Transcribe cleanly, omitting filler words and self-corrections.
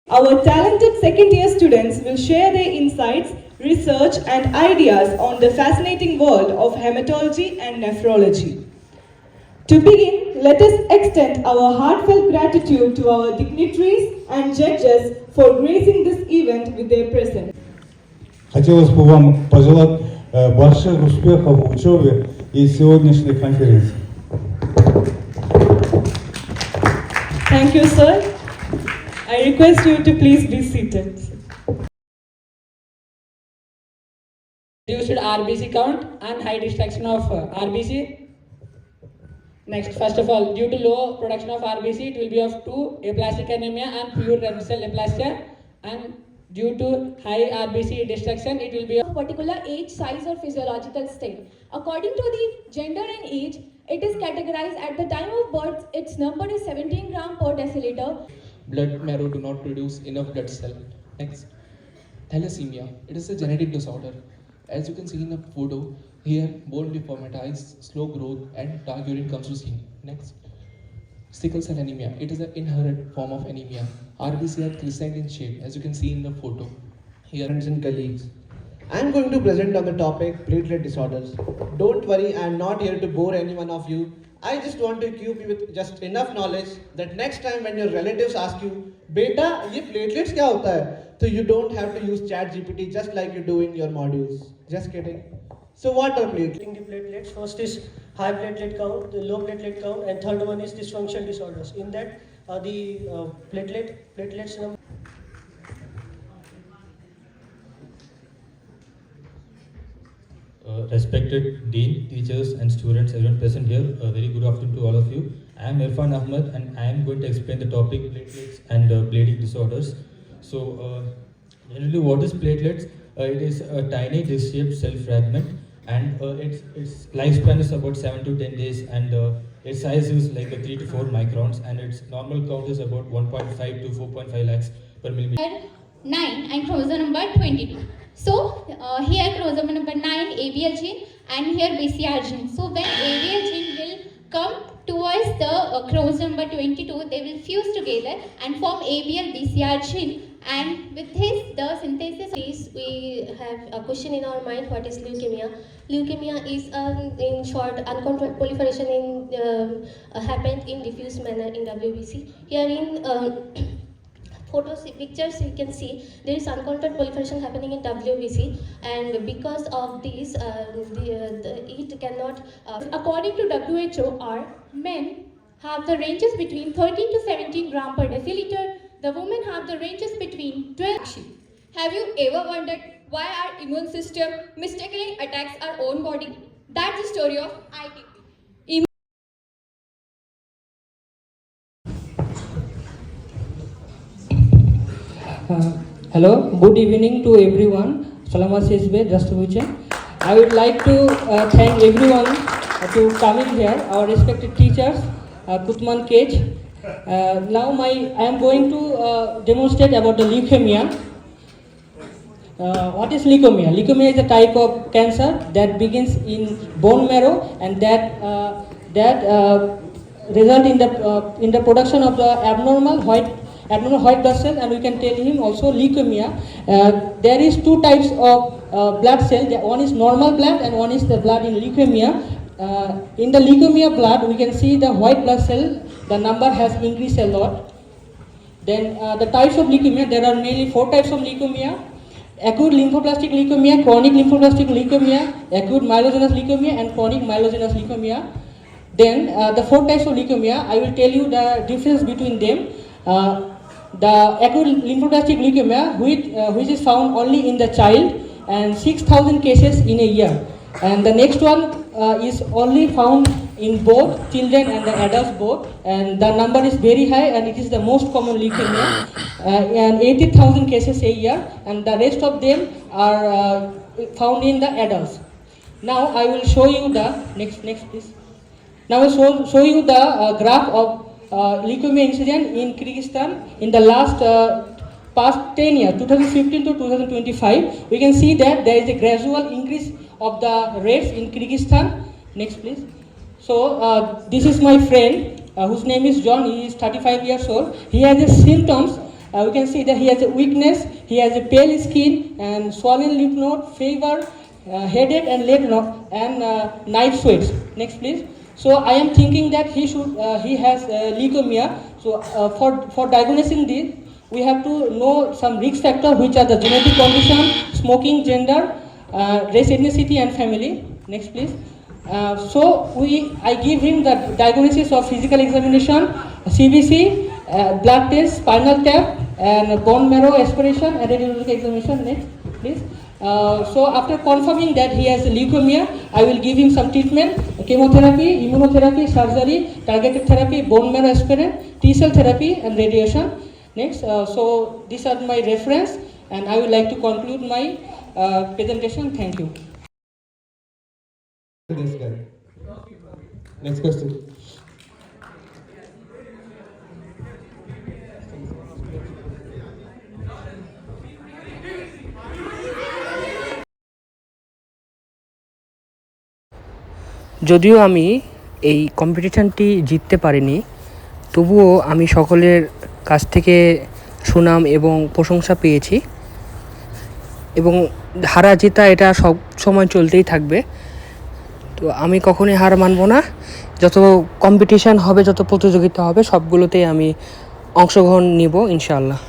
Our talented second year students will share their insights, research, and ideas on the fascinating world of hematology and nephrology. To begin, let us extend our heartfelt gratitude to our dignitaries and judges for gracing this event with their presence. Хотелось бы вам пожелать больших успехов в учебе и сегодняшней конференции. Thank you, sir. I request you to please be seated. Reduced RBC count and high destruction of RBC. Next, first of all, due to low production of RBC, it will be of 2 aplastic anemia and pure red cell aplasia, and due to high RBC destruction, it will be of particular age, size or physiological state. According to the gender and age, it is categorized at the time of birth, its number is 17 gram per deciliter. Blood marrow do not produce enough blood cell. Next, thalassemia. It is a genetic disorder. As you can see in the photo, here bone deformatized, slow growth and dark urine comes to see. Next, sickle cell anemia. It is an inherent form of anemia. RBC are crescent in shape, as you can see in the photo. Here, Friends and colleagues, I am going to present on the topic platelet disorders. Don't worry, I am not here to bore any one of you. I just want to equip you with just enough knowledge that next time when your relatives ask you, "Beta, ये platelets क्या होता है?" So you don't have to use ChatGPT just like you do in your modules. Just kidding. So what are platelets? The platelets, first is high platelet count, the low platelet count, and third one is dysfunction disorders. In that, the platelets number. Respected Dean, teachers and students, everyone present here, a very good afternoon to all of you. I am Irfan Ahmed and I am going to explain the topic platelets and bleeding disorders. So, generally what is platelets? It is a tiny disc-shaped cell fragment and its lifespan is about 7 to 10 days and its size is like 3 to 4 microns and its normal count is about 1.5 to 4.5 lakhs per millimeter. 9 and chromosome number 22. So here chromosome number 9 ABL gene and here BCR gene. So when ABL gene will come towards the chromosome number 22, they will fuse together and form ABL BCR gene, and with this the synthesis. We have a question in our mind: what is leukemia? Leukemia is, in short, uncontrolled proliferation happened in diffuse manner in WBC. Here in pictures you can see there is uncontrolled proliferation happening in WBC, and because of this it cannot according to WHO, men have the ranges between 13 to 17 gram per deciliter, the women have the ranges between 12. Have you ever wondered why our immune system mistakenly attacks our own body? That's the story of ITP. Hello, good evening to everyone. Salama Sesbe, just I would like to thank everyone to coming here, our respected teachers, Kutman Cage. Now I am going to demonstrate about the leukemia. What is leukemia? Leukemia is a type of cancer that begins in bone marrow and that result in the production of the abnormal white blood cell, and we can tell him also leukemia. There is 2 types of blood cell. One is normal blood and one is the blood in leukemia. In the leukemia blood, we can see the white blood cell, the number has increased a lot. Then the types of leukemia, there are mainly 4 types of leukemia: acute lymphoblastic leukemia, chronic lymphoblastic leukemia, acute myelogenous leukemia, and chronic myelogenous leukemia. Then the 4 types of leukemia, I will tell you the difference between them. The acute lymphoblastic leukemia, which is found only in the child, and 6,000 cases in a year. And the next one is only found in both children and the adults both, and the number is very high, and it is the most common leukemia, and 80,000 cases a year, and the rest of them are found in the adults. Now I will show you the next please. Now I will show you the graph of leukemia incident in Kyrgyzstan in the last past 10 years, 2015 to 2025. We can see that there is a gradual increase of the rates in Kyrgyzstan. Next please. So this is my friend whose name is John. He is 35 years old. He has the symptoms We can see that he has a weakness, he has a pale skin and swollen lymph node, fever, headache and leg and night sweats. Next please. So I am thinking that he has leukemia. So for diagnosing this, we have to know some risk factor, which are the genetic condition, smoking, gender, race, ethnicity and family. Next please. So I give him the diagnosis of physical examination, CBC, blood test, spinal tap, and bone marrow aspiration and radiological examination. Next, please. So after confirming that he has leukemia, I will give him some treatment: chemotherapy, immunotherapy, surgery, targeted therapy, bone marrow aspirant, T-cell therapy, and radiation. Next, so these are my reference, and I would like to conclude my presentation. Thank you. This guy. Next question. যদিও আমি এই কম্পিটিশনটি জিততে পারিনি, তবুও আমি সকলের কাছ থেকে সুনাম এবং প্রশংসা পেয়েছি, এবং হারা জেতা এটা সব সময় চলতেই থাকবে। তো আমি কখনোই হার মানব না। যত কম্পিটিশন হবে, যত প্রতিযোগিতা হবে, সবগুলোতেই আমি অংশগ্রহণ নিব ইনশাআল্লাহ।